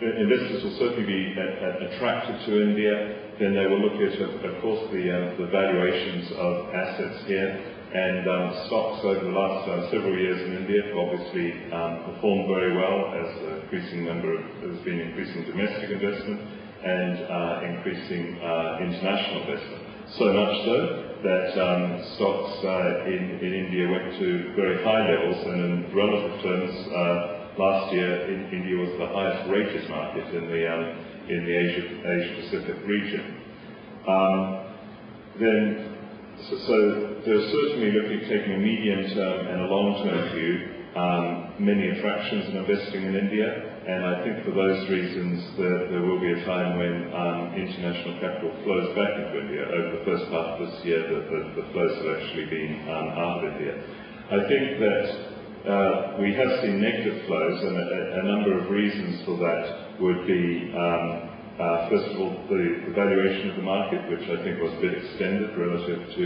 investors will certainly be attracted to India. Then they will look at, of course, the valuations of assets here. And stocks over the last several years in India have obviously performed very well as there's been increasing domestic investment and increasing international investment. So much so that stocks in India went to very high levels, and in relative terms, last year India was the highest rated market in the Asia-Pacific region. So they're certainly looking at taking a medium-term and a long-term view. Many attractions in investing in India, and I think for those reasons there will be a time when international capital flows back into India. Over the first part of this year, the flows have actually been out of India. I think that we have seen negative flows, and a number of reasons for that would be first of all, the valuation of the market, which I think was a bit extended relative to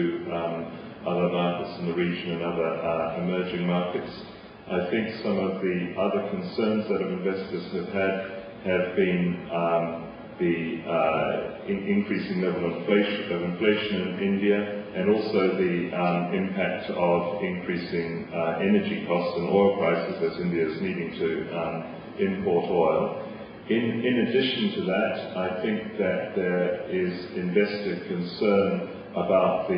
other markets in the region and other emerging markets. I think some of the other concerns that investors have had have been the increasing level of inflation in India, and also the impact of increasing energy costs and oil prices as India is needing to import oil. In addition to that, I think that there is investor concern about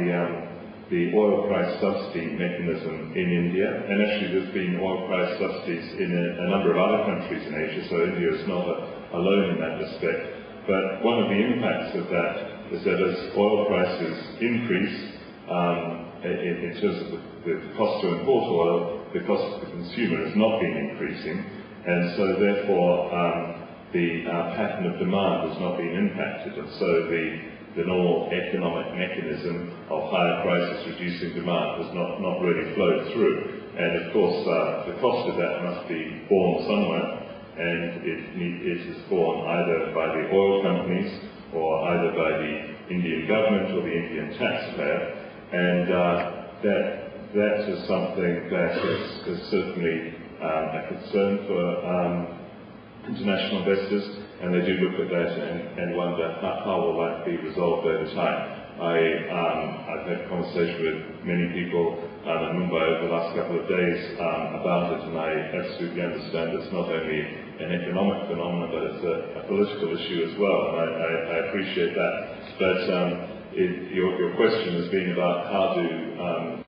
the oil price subsidy mechanism in India, and actually there's been oil price subsidies in a number of other countries in Asia, so India is not alone in that respect. But one of the impacts of that is that as oil prices increase, in terms of the cost to import oil, the cost to the consumer has not been increasing, and so therefore the pattern of demand has not been impacted, and so the normal economic mechanism of higher prices reducing demand has not really flowed through. And of course, the cost of that must be borne somewhere, and it is borne either by the oil companies or either by the Indian government or the Indian taxpayer, and that is something that is certainly a concern for international investors, and they do look at that and wonder how will that be resolved over time. I've had conversation with many people in Mumbai over the last couple of days about it, and I absolutely understand it's not only an economic phenomenon, but it's a political issue as well, and I appreciate that. But your question has been about how do